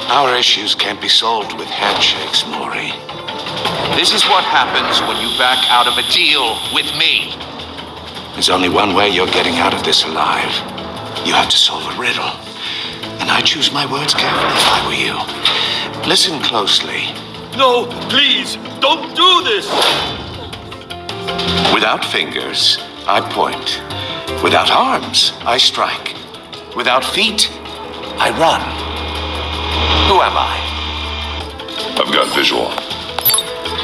Our issues can't be solved with handshakes, Maury. This is what happens when you back out of a deal with me. There's only one way you're getting out of this alive. You have to solve a riddle. And I choose my words carefully if I were you. Listen closely. No, please, don't do this! Without fingers, I point. Without arms, I strike. Without feet, I run. Who am I? I've got visual.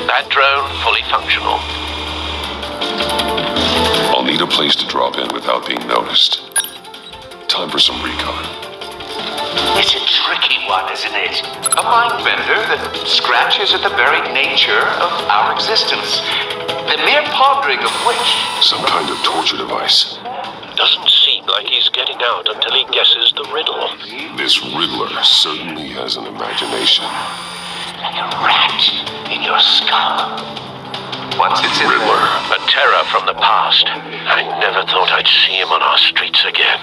That drone fully functional. I'll need a place to drop in without being noticed. Time for some recon. It's a tricky one, isn't it? A mind bender that scratches at the very nature of our existence. The mere pondering of which... Some kind of torture device. Doesn't seem like he's getting out until he guesses the riddle. This Riddler certainly has an imagination. Like a rat in your skull. Once it's in Riddler. A terror from the past. I never thought I'd see him on our streets again.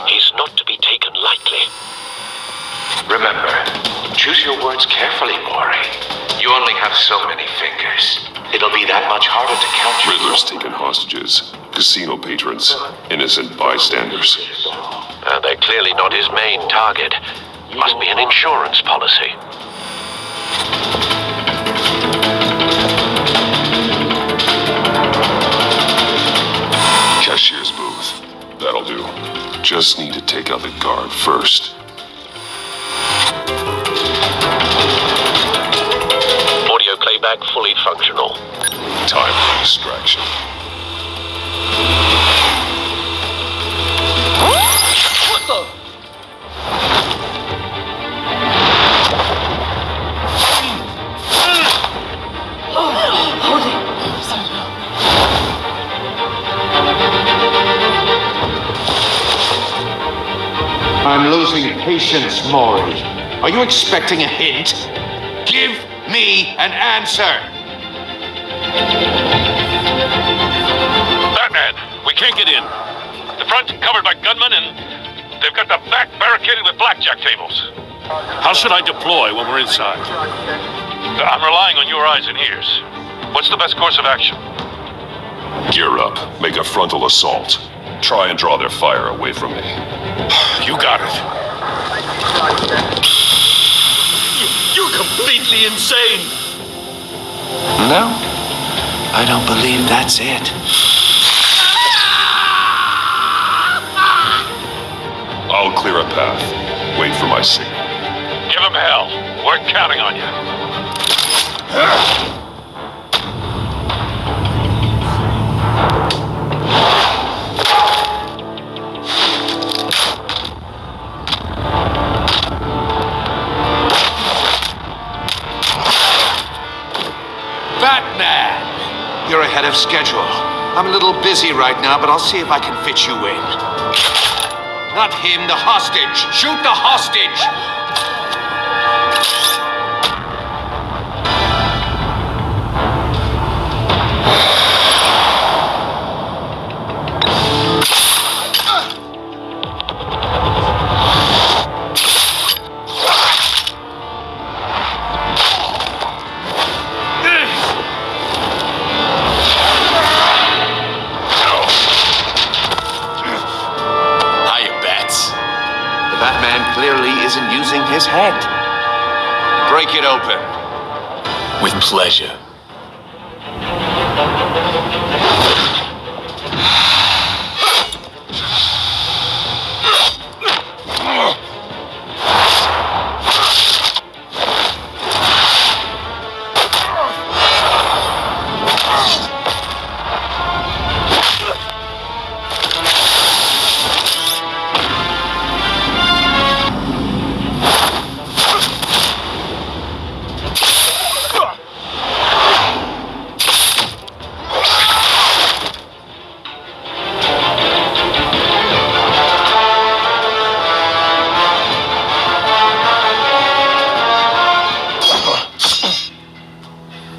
He's not to be taken lightly. Remember, choose your words carefully, Maury. You only have so many fingers. It'll be that much harder to count you. Riddler's taken hostages. Casino patrons. Innocent bystanders. They're clearly not his main target. Must be an insurance policy. Cashier's booth. That'll do. Just need to take out the guard first. Audio playback fully functional. Time for distraction. What the? I'm losing patience, Maury. Are you expecting a hint? Give me an answer! Batman, we can't get in. The front's covered by gunmen and they've got the back barricaded with blackjack tables. How should I deploy when we're inside? I'm relying on your eyes and ears. What's the best course of action? Gear up. Make a frontal assault. Try and draw their fire away from me. You got it. You're completely insane. No, I don't believe that's it. I'll clear a path. Wait for my signal. Give him hell. We're counting on you. Batman! You're ahead of schedule. I'm a little busy right now, but I'll see if I can fit you in. Not him, the hostage! Shoot the hostage! man clearly isn't using his head. Break it open. With pleasure.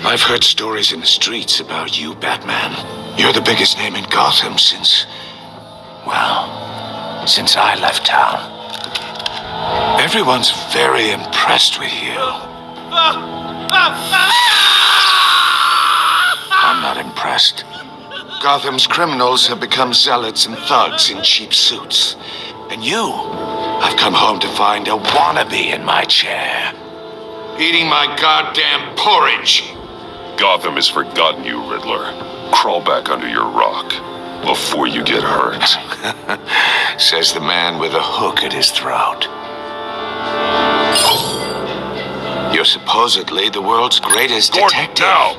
I've heard stories in the streets about you, Batman. You're the biggest name in Gotham since I left town. Everyone's very impressed with you. I'm not impressed. Gotham's criminals have become zealots and thugs in cheap suits. And you, I've come home to find a wannabe in my chair, eating my goddamn porridge. Gotham has forgotten you, Riddler. Crawl back under your rock before you get hurt. Says the man with a hook at his throat. You're supposedly the world's greatest detective. Now!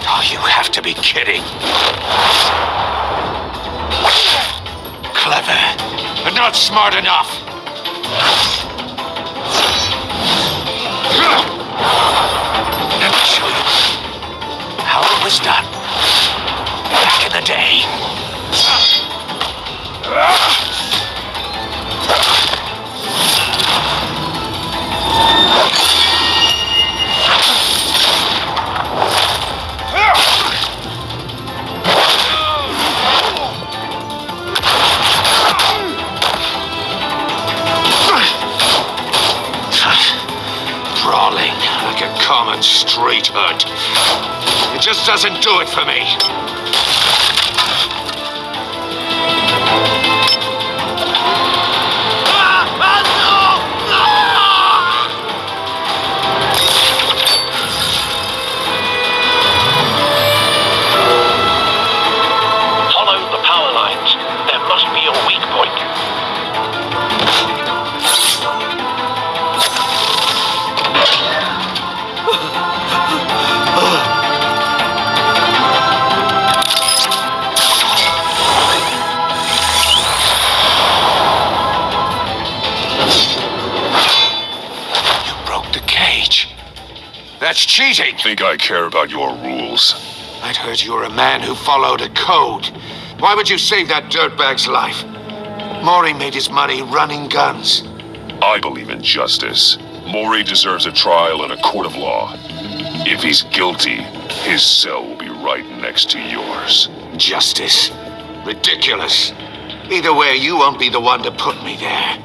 Oh, you have to be kidding. Clever, but not smart enough. Let me show you how it was done back in the day. Brawling like a common street hood. It just doesn't do it for me. Follow the power lines. There must be a weak point. That's cheating. Think I care about your rules? I'd heard you were a man who followed a code. Why would you save that dirtbag's life? Maury made his money running guns. I believe in justice. Maury deserves a trial in a court of law. If he's guilty, his cell will be right next to yours. Justice. Ridiculous. Either way, you won't be the one to put me there.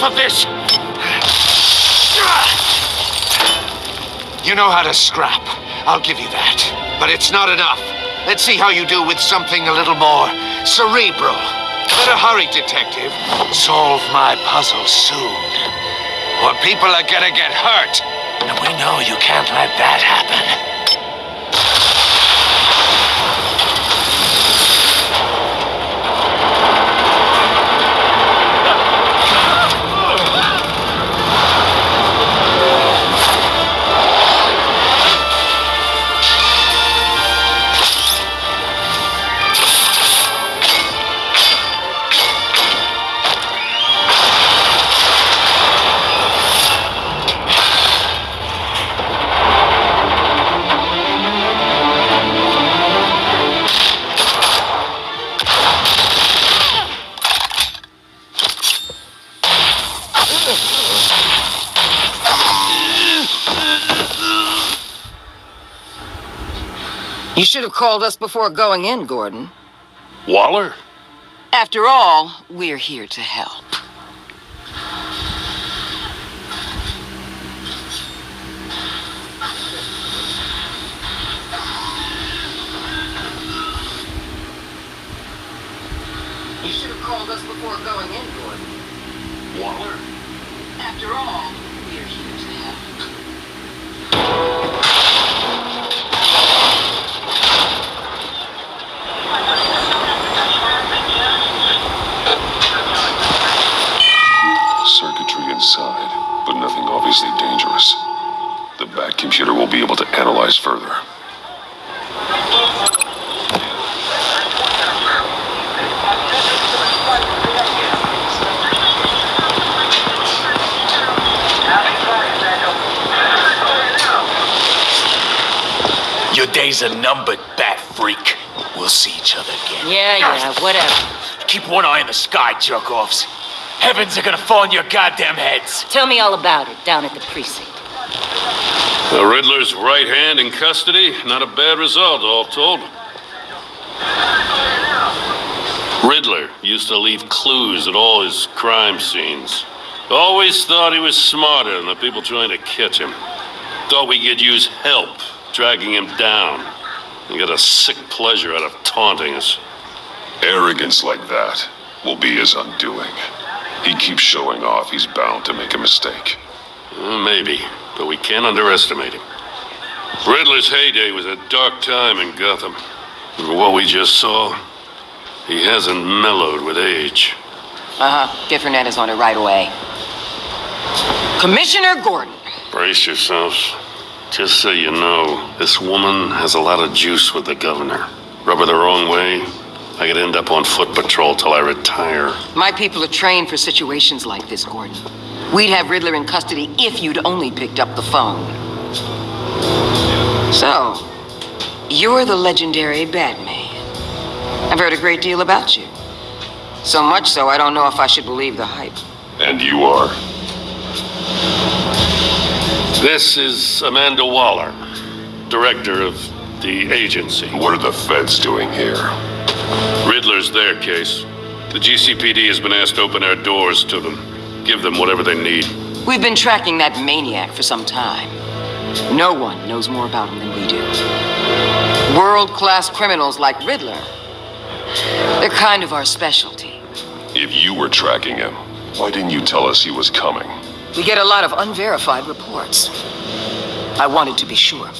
Of this! You know how to scrap. I'll give you that. But it's not enough. Let's see how you do with something a little more cerebral. Better hurry, detective. Solve my puzzle soon. Or people are gonna get hurt. And we know you can't let that happen. You should have called us before going in, Gordon. Waller? After all, we're here to help. You should have called us before going in, Gordon. Waller? After all, we're here to help. Circuitry inside, but nothing obviously dangerous. The back computer will be able to analyze further. Your days are numbered, bat freak. We'll see each other again. Yeah, whatever. Keep one eye in the sky, jerk-offs. Heavens are gonna fall on your goddamn heads. Tell me all about it down at the precinct. The Riddler's right hand in custody. Not a bad result, all told. Riddler used to leave clues at all his crime scenes. Always thought he was smarter than the people trying to catch him. Thought we could use help dragging him down. He got a sick pleasure out of taunting us. Arrogance like that will be his undoing. He keeps showing off, he's bound to make a mistake. Maybe, but we can't underestimate him. Riddler's heyday was a dark time in Gotham. From what we just saw, he hasn't mellowed with age. Get Fernandez on it right away. Commissioner Gordon. Brace yourselves. Just so you know, this woman has a lot of juice with the governor. Rub her the wrong way, I could end up on foot patrol till I retire. My people are trained for situations like this, Gordon. We'd have Riddler in custody if you'd only picked up the phone. So, you're the legendary Batman. I've heard a great deal about you. So much so, I don't know if I should believe the hype. And you are? This is Amanda Waller, director of the agency. What are the feds doing here? Riddler's their case. The GCPD has been asked to open our doors to them. Give them whatever they need. We've been tracking that maniac for some time. No one knows more about him than we do. World-class criminals like Riddler. They're kind of our specialty. If you were tracking him, why didn't you tell us he was coming? We get a lot of unverified reports. I wanted to be sure.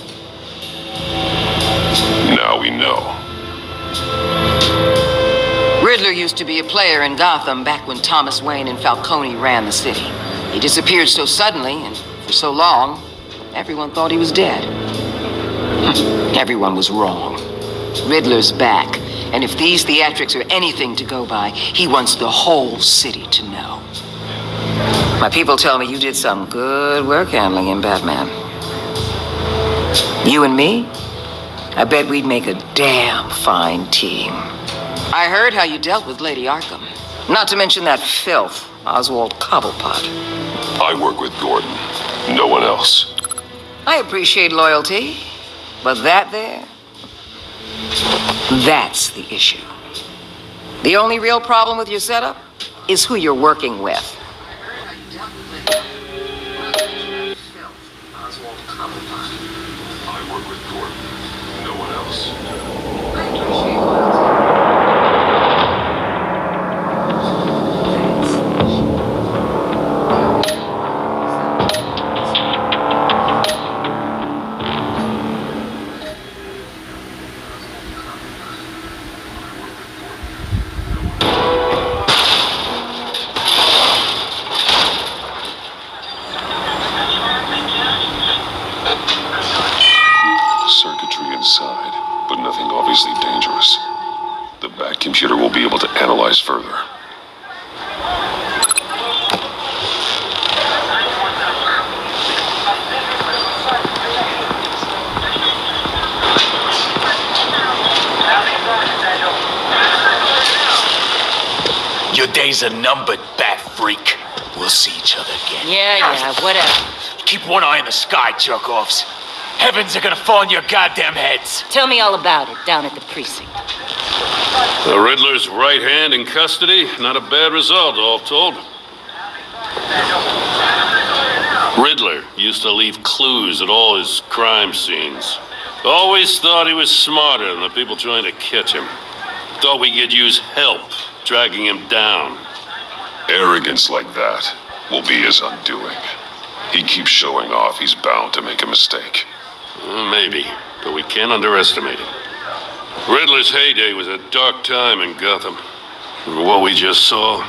Now we know. Riddler used to be a player in Gotham back when Thomas Wayne and Falcone ran the city. He disappeared so suddenly and for so long, everyone thought he was dead. Everyone was wrong. Riddler's back, and if these theatrics are anything to go by, he wants the whole city to know. My people tell me you did some good work handling him, Batman. You and me? I bet we'd make a damn fine team. I heard how you dealt with Lady Arkham. Not to mention that filth, Oswald Cobblepot. I work with Gordon. No one else. I appreciate loyalty, but that there, that's the issue. The only real problem with your setup is who you're working with. I work with Gordon. No one else. Circuitry inside, but nothing obviously dangerous. The back computer will be able to analyze further. Your days are numbered, bat freak. We'll see each other again. Yeah, whatever. Keep one eye in the sky, jerk-offs. Heavens are gonna fall on your goddamn heads. Tell me all about it down at the precinct. The Riddler's right hand in custody. Not a bad result, all told. Riddler used to leave clues at all his crime scenes. Always thought he was smarter than the people trying to catch him. Thought we could use help dragging him down. Arrogance like that will be his undoing. He keeps showing off, he's bound to make a mistake. Maybe, but we can't underestimate him. Riddler's heyday was a dark time in Gotham. From what we just saw,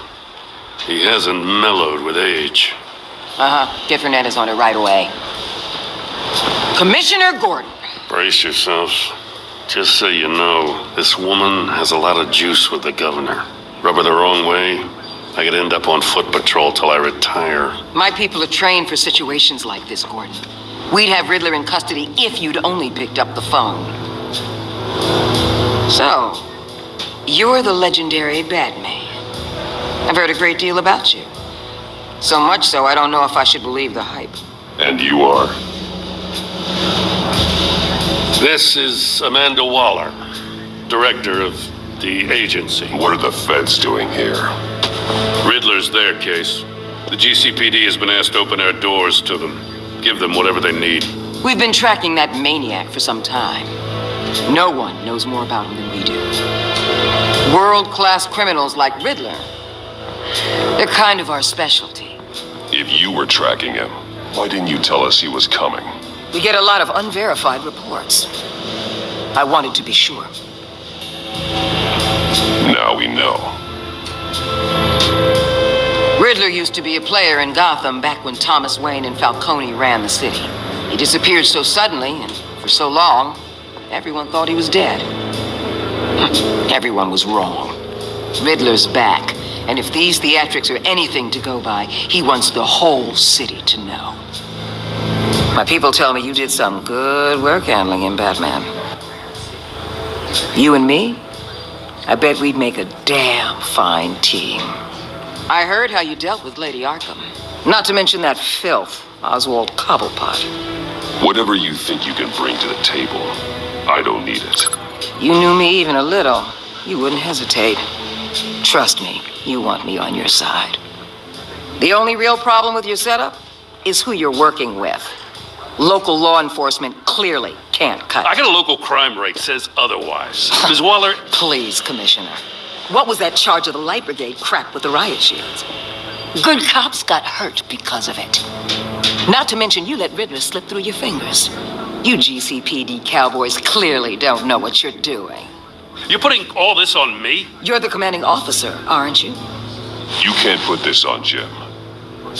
he hasn't mellowed with age. Get Fernandez on it right away. Commissioner Gordon. Brace yourselves. Just so you know, this woman has a lot of juice with the governor. Rub her the wrong way, I could end up on foot patrol till I retire. My people are trained for situations like this, Gordon. We'd have Riddler in custody if you'd only picked up the phone. So, you're the legendary Batman. I've heard a great deal about you. So much so, I don't know if I should believe the hype. And you are? This is Amanda Waller, director of the agency. What are the feds doing here? Riddler's their case. The GCPD has been asked to open our doors to them. Give them whatever they need. We've been tracking that maniac for some time. No one knows more about him than we do. World-class criminals like Riddler. They're kind of our specialty. If you were tracking him, why didn't you tell us he was coming? We get a lot of unverified reports. I wanted to be sure. Now we know. Riddler used to be a player in Gotham back when Thomas Wayne and Falcone ran the city. He disappeared so suddenly and for so long, everyone thought he was dead. Everyone was wrong. Riddler's back, and if these theatrics are anything to go by, he wants the whole city to know. My people tell me you did some good work handling him, Batman. You and me? I bet we'd make a damn fine team. I heard how you dealt with Lady Arkham. Not to mention that filth, Oswald Cobblepot. Whatever you think you can bring to the table, I don't need it. You knew me even a little, you wouldn't hesitate. Trust me, you want me on your side. The only real problem with your setup is who you're working with. Local law enforcement clearly can't cut it. I got a local crime rate says otherwise. Ms. Waller... Please, Commissioner. What was that charge of the Light Brigade crap with the riot shields? Good cops got hurt because of it. Not to mention you let Riddler slip through your fingers. You GCPD cowboys clearly don't know what you're doing. You're putting all this on me? You're the commanding officer, aren't you? You can't put this on Jim.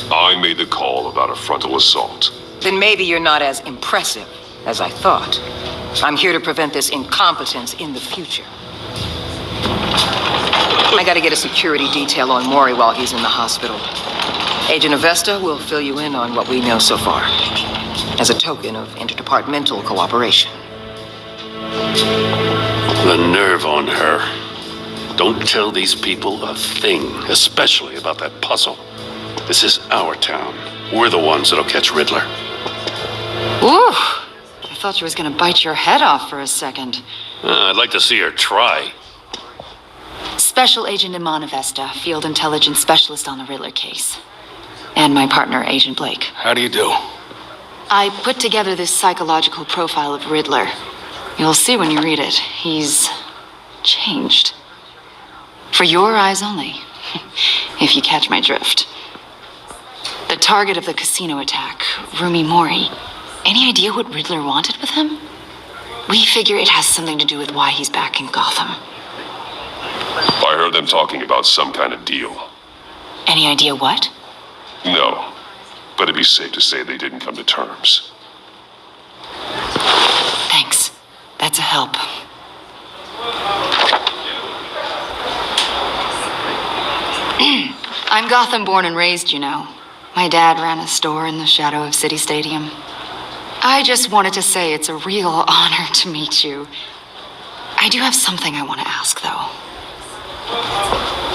I made the call about a frontal assault. Then maybe you're not as impressive as I thought. I'm here to prevent this incompetence in the future. I gotta get a security detail on Maury while he's in the hospital. Agent Avesta will fill you in on what we know so far, as a token of interdepartmental cooperation. The nerve on her. Don't tell these people a thing, especially about that puzzle. This is our town. We're the ones that'll catch Riddler. Ooh, I thought she was gonna bite your head off for a second. I'd like to see her try. Special Agent Iman Avesta, Field Intelligence Specialist on the Riddler case. And my partner, Agent Blake. How do you do? I put together this psychological profile of Riddler. You'll see when you read it. He's changed. For your eyes only, if you catch my drift. The target of the casino attack, Rumi Mori. Any idea what Riddler wanted with him? We figure it has something to do with why he's back in Gotham. I heard them talking about some kind of deal. Any idea what? No, but it'd be safe to say they didn't come to terms. Thanks. That's a help. I'm Gotham born and raised, you know. My dad ran a store in the shadow of City Stadium. I just wanted to say it's a real honor to meet you. I do have something I want to ask, though.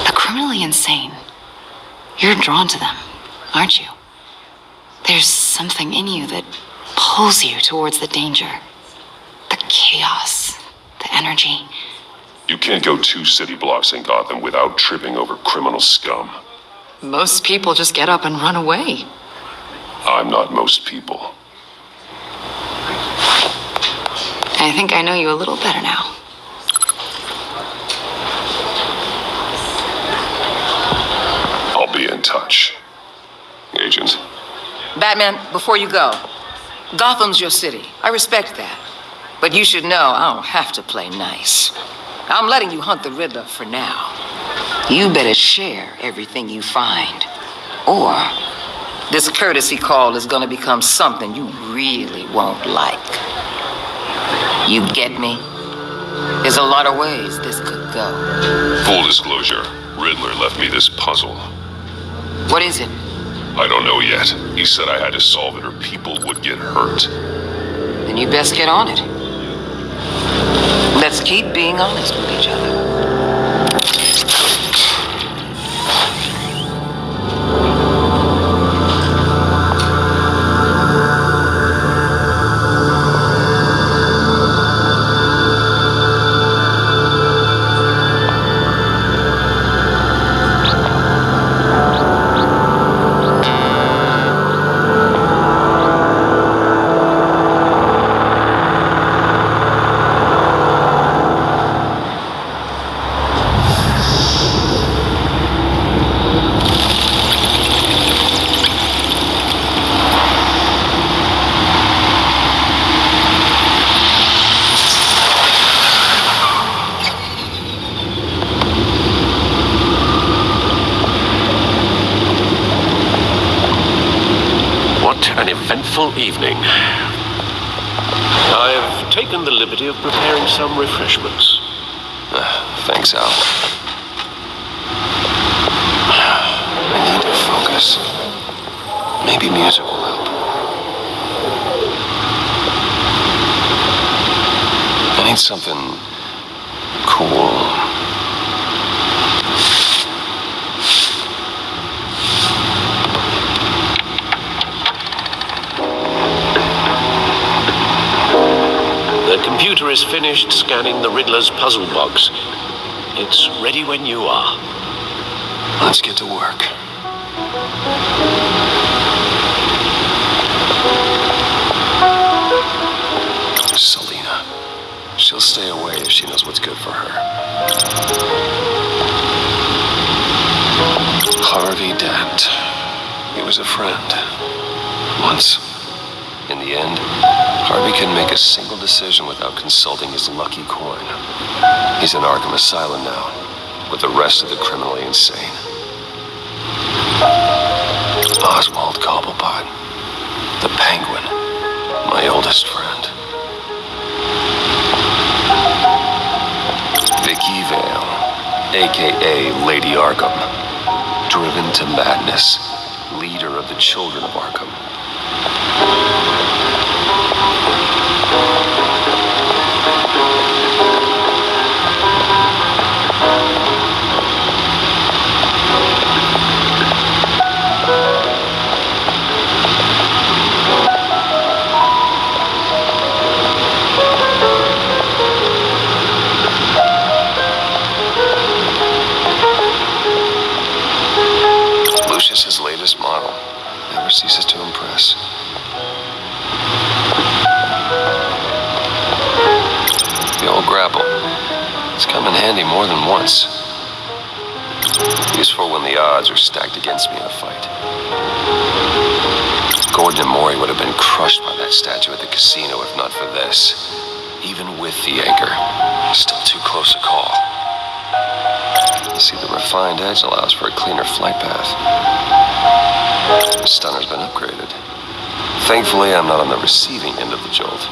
The criminally insane. You're drawn to them, aren't you? There's something in you that pulls you towards the danger, the chaos, the energy. You can't go 2 city blocks in Gotham without tripping over criminal scum. Most people just get up and run away. I'm not most people. I think I know you a little better now. I'll be in touch. Agent. Batman, before you go, Gotham's your city. I respect that. But you should know I don't have to play nice. I'm letting you hunt the Riddler for now. You better share everything you find. Or this courtesy call is gonna become something you really won't like. You get me? There's a lot of ways this could go. Full disclosure, Riddler left me this puzzle. What is it? I don't know yet. He said I had to solve it or people would get hurt. Then you best get on it. Let's keep being honest with each other. An eventful evening. I've taken the liberty of preparing some refreshments. Thanks, Al. I need to focus. Maybe music will help. I need something cool. The computer is finished scanning the Riddler's puzzle box. It's ready when you are. Let's get to work. Selina. She'll stay away if she knows what's good for her. Harvey Dent. He was a friend. Once. In the end, Harvey couldn't make a single decision without consulting his lucky coin. He's in Arkham Asylum now, with the rest of the criminally insane. Oswald Cobblepot, the Penguin, my oldest friend. Vicky Vale, a.k.a. Lady Arkham, driven to madness, leader of the Children of Arkham. Lucius's latest model never ceases to impress. The old grapple. It's come in handy more than once. Useful when the odds are stacked against me in a fight. Gordon and Mori would have been crushed by that statue at the casino if not for this. Even with the anchor, still too close a call. You see, the refined edge allows for a cleaner flight path. The stunner's been upgraded. Thankfully, I'm not on the receiving end of the jolt.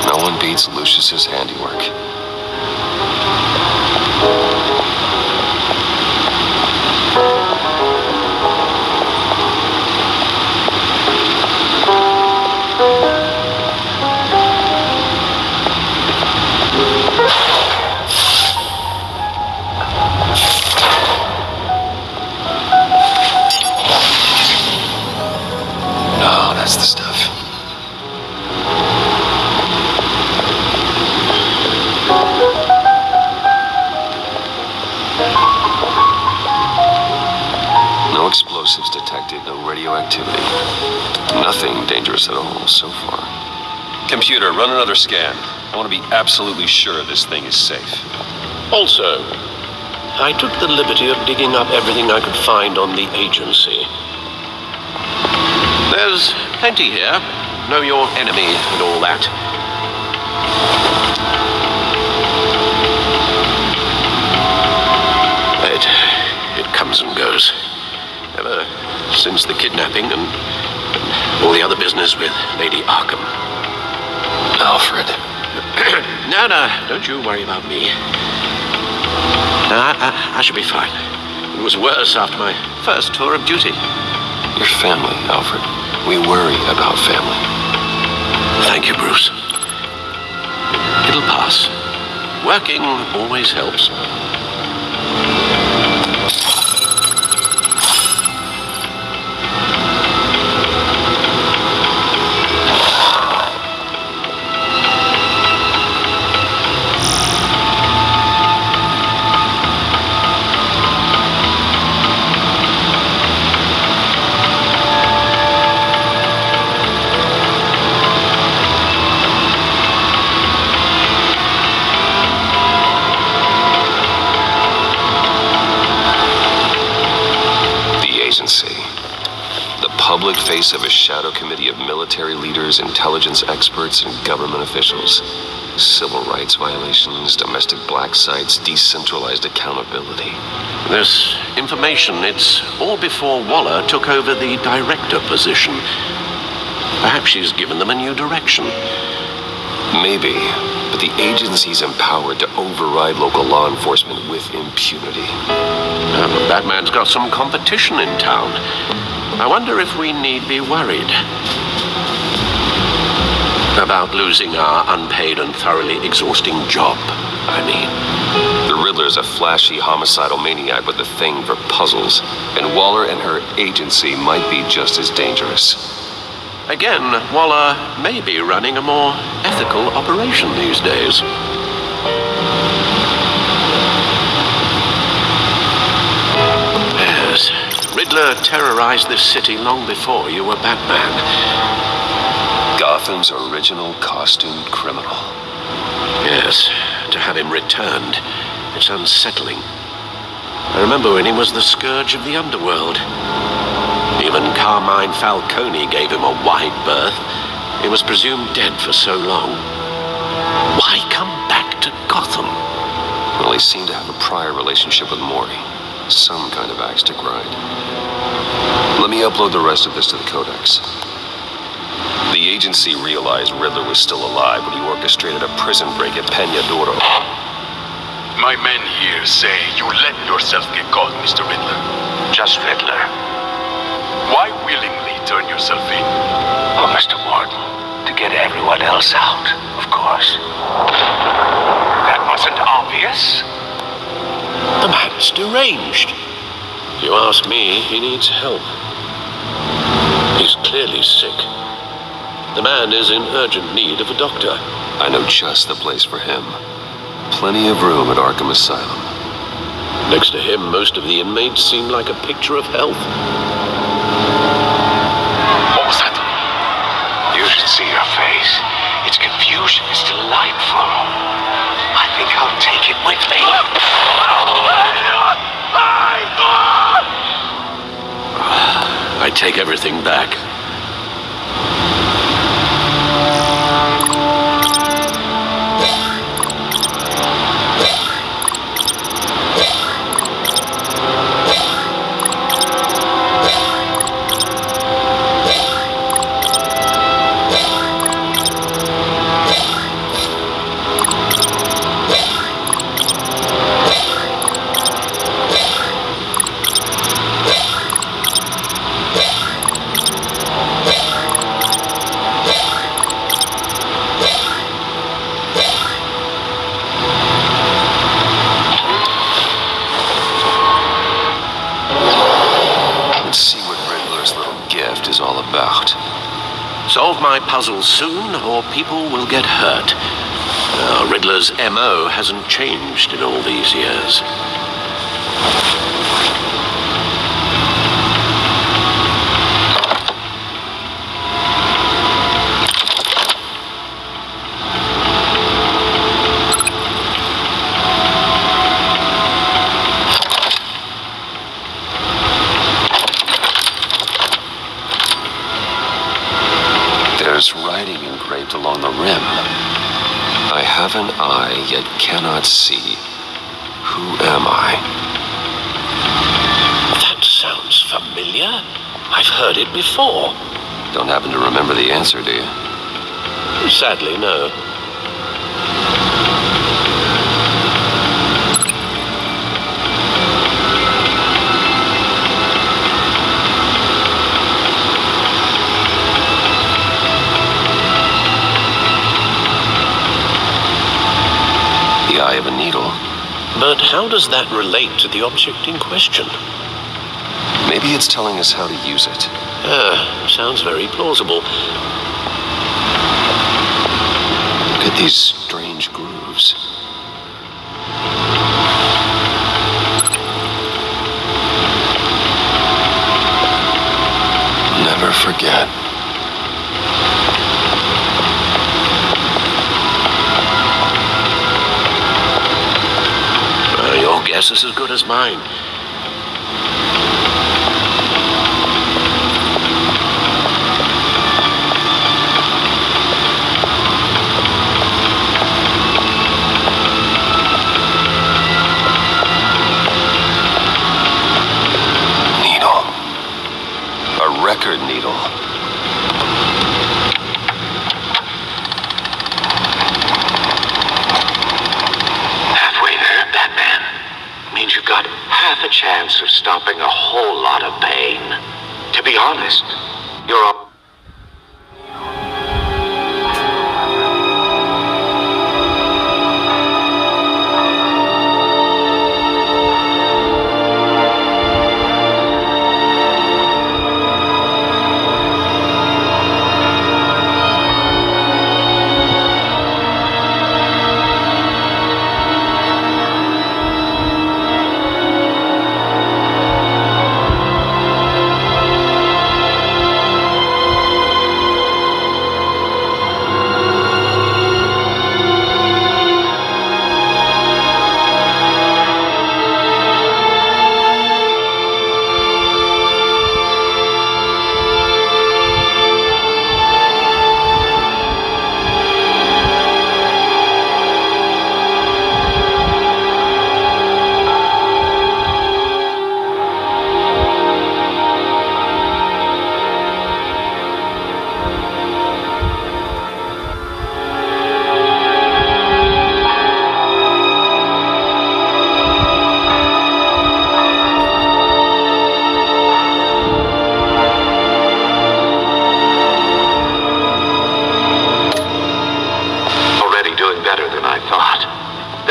No one beats Lucius's handiwork. Oh, that's the stuff. No explosives detected, no radioactivity. Nothing dangerous at all so far. Computer, run another scan. I want to be absolutely sure this thing is safe. Also, I took the liberty of digging up everything I could find on the agency. There's plenty here. Know your enemy and all that. It comes and goes. Ever since the kidnapping and all the other business with Lady Arkham. Alfred. No, don't you worry about me. No, I should be fine. It was worse after my first tour of duty. Your family, Alfred. We worry about family. Thank you, Bruce. It'll pass. Working always helps. Public face of a shadow committee of military leaders, intelligence experts, and government officials. Civil rights violations, domestic black sites, decentralized accountability. This information, it's all before Waller took over the director position. Perhaps she's given them a new direction. Maybe, but the agency's empowered to override local law enforcement with impunity. Batman's got some competition in town. I wonder if we need be worried about losing our unpaid and thoroughly exhausting job, I mean. The Riddler's a flashy homicidal maniac with a thing for puzzles, and Waller and her agency might be just as dangerous. Again, Waller may be running a more ethical operation these days. Yes, Riddler terrorized this city long before you were Batman. Gotham's original costumed criminal. Yes, to have him returned, it's unsettling. I remember when he was the scourge of the underworld. Even Carmine Falcone gave him a wide berth. He was presumed dead for so long. Why come back to Gotham? Well, he seemed to have a prior relationship with Mori. Some kind of axe to grind. Let me upload the rest of this to the Codex. The agency realized Riddler was still alive when he orchestrated a prison break at Peña Duro. My men here say you let yourself get caught, Mr. Riddler. Just Riddler. Why willingly turn yourself in? Oh, Mr. Warden, to get everyone else out, of course. That wasn't obvious. The man's deranged. If you ask me, he needs help. He's clearly sick. The man is in urgent need of a doctor. I know just the place for him. Plenty of room at Arkham Asylum. Next to him, most of the inmates seem like a picture of health. What was that? You should see her face. Its confusion is delightful. I think I'll take it with me. I take everything back. Solve my puzzle soon, or people will get hurt. Riddler's M.O. hasn't changed in all these years. I yet cannot see. Who am I? That sounds familiar. I've heard it before. Don't happen to remember the answer, do you? Sadly, no. The eye of a needle. But how does that relate to the object in question? Maybe it's telling us how to use it. Sounds very plausible. Look at these strange grooves. Never forget. Your guess is as good as mine. Needle. A record needle. Halfway there, Batman. Means you've got half a chance of stopping a whole lot of pain. To be honest, you're up.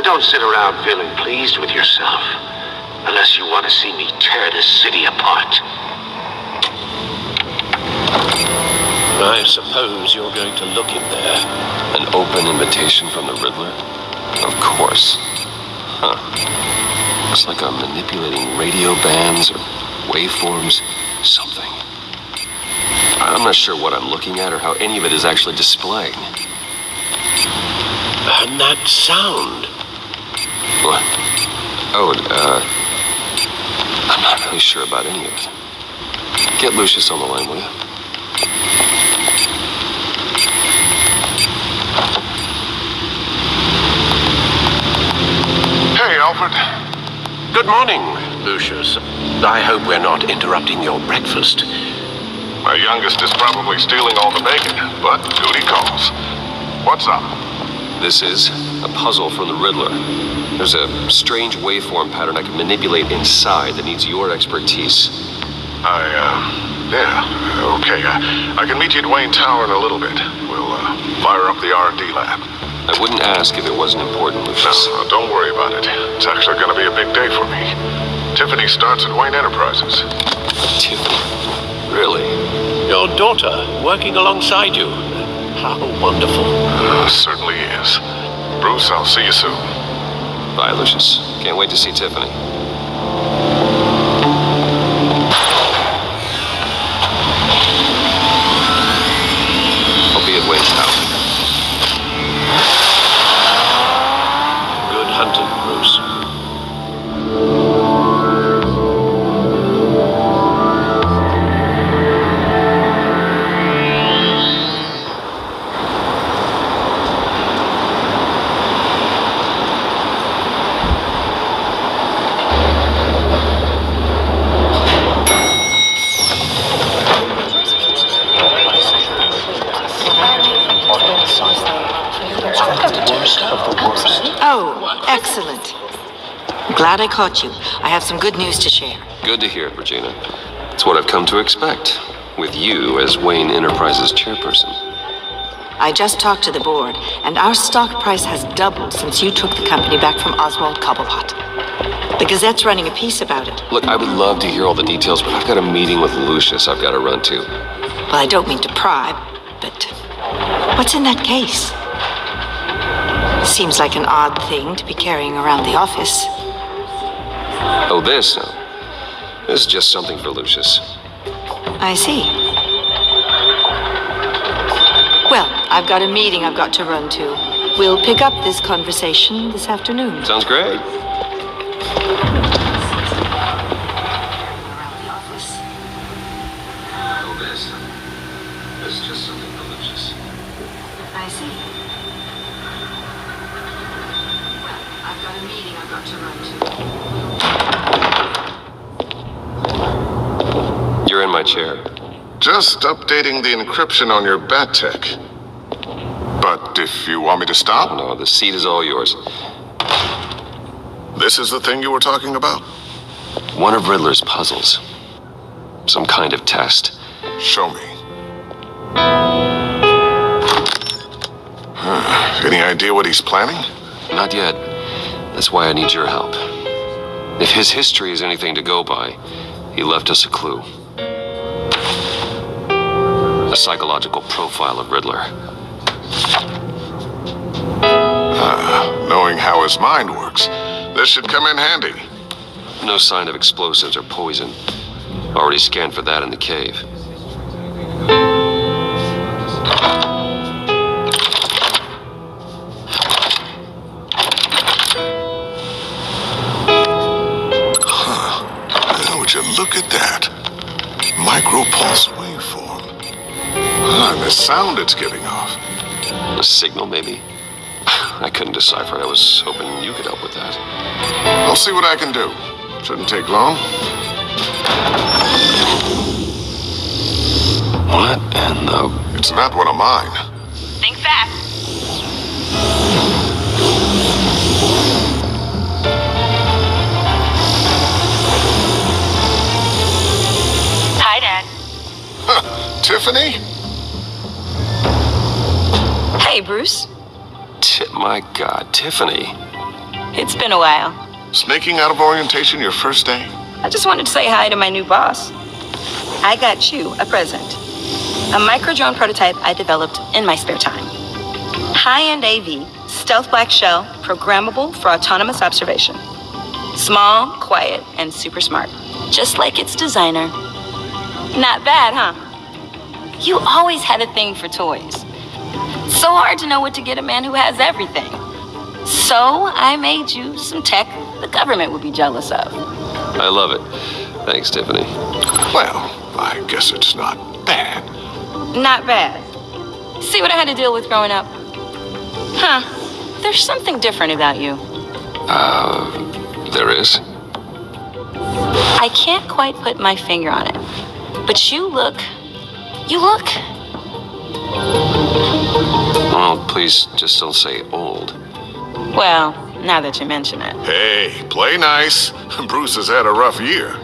Don't sit around feeling pleased with yourself, unless you want to see me tear this city apart. I suppose you're going to look in there. An open invitation from the Riddler? Of course. Huh. Looks like I'm manipulating radio bands or waveforms, something. I'm not sure what I'm looking at or how any of it is actually displaying. And that sound. What? Oh, I'm not really sure about any of it. Get Lucius on the line, will you? Hey, Alfred. Good morning, Lucius. I hope we're not interrupting your breakfast. My youngest is probably stealing all the bacon, but duty calls. What's up? This is a puzzle from the Riddler. There's a strange waveform pattern I can manipulate inside that needs your expertise. Okay. I can meet you at Wayne Tower in a little bit. We'll fire up the R&D lab. I wouldn't ask if it wasn't important, Lucius. No, don't worry about it. It's actually going to be a big day for me. Tiffany starts at Wayne Enterprises. Tiffany? Really? Your daughter working alongside you. How wonderful. Certainly is. Bruce, I'll see you soon. Bye, Lucius. Can't wait to see Tiffany. I'll be at Wayne's house. Good hunting, Bruce. glad I caught you. I have some good news to share. Good to hear it, Regina. It's what I've come to expect, with you as Wayne Enterprises chairperson. I just talked to the board, and our stock price has doubled since you took the company back from Oswald Cobblepot. The Gazette's running a piece about it. Look, I would love to hear all the details, but I've got a meeting with Lucius I've got to run to. Well, I don't mean to pry, but what's in that case? Seems like an odd thing to be carrying around the office. Oh, this? This is just something for Lucius. I see. Well, I've got a meeting I've got to run to. We'll pick up this conversation this afternoon. Sounds great. This is just something for Lucius. I see. Well, I've got a meeting I've got to run to. You're in my chair. Just updating the encryption on your bat tech. But if you want me to stop, No, the seat is all yours. this is the thing you were talking about? One of Riddler's puzzles. Some kind of test. Show me. Any idea what he's planning? Not yet. That's why I need your help. If his history is anything to go by, he left us a clue. A psychological profile of Riddler. Knowing how his mind works, this should come in handy. No sign of explosives or poison. Already scanned for that in the cave. Would you look at that? Micropulse waveform. And the sound it's giving off. A signal, maybe? I couldn't decipher it. I was hoping you could help with that. I'll see what I can do. Shouldn't take long. What in the... It's not one of mine. Think fast. Hi, Dad. Huh. Tiffany? Hey, Bruce. My God, Tiffany. It's been a while. Sneaking out of orientation your first day? I just wanted to say hi to my new boss. I got you a present. A micro-drone prototype I developed in my spare time. High-end AV, stealth black shell, programmable for autonomous observation. Small, quiet, and super smart. Just like its designer. Not bad, huh? You always had a thing for toys. So hard to know what to get a man who has everything. So I made you some tech the government would be jealous of. I love it. Thanks, Tiffany. Well, I guess it's not bad. Not bad. See what I had to deal with growing up? Huh. There's something different about you. There is? I can't quite put my finger on it. But you look... Well, please just don't say old. Well, now that you mention it. Hey, play nice. Bruce has had a rough year.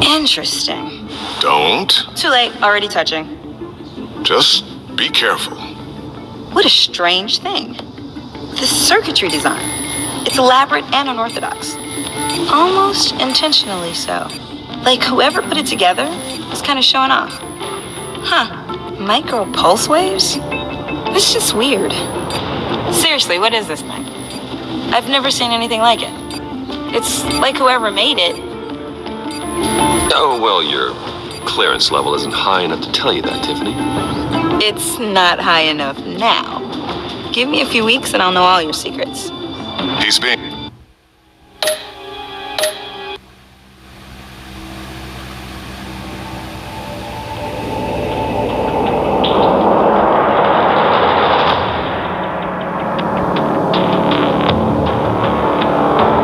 Interesting. Don't. Too late, already touching. Just be careful. What a strange thing. The circuitry design. It's elaborate and unorthodox. Almost intentionally so. Like whoever put it together was kind of showing off. Huh. Micro pulse waves? It's just weird. Seriously, what is this thing? I've never seen anything like it. It's like whoever made it. Oh, well, your clearance level isn't high enough to tell you that, Tiffany. It's not high enough now. Give me a few weeks and I'll know all your secrets. He's being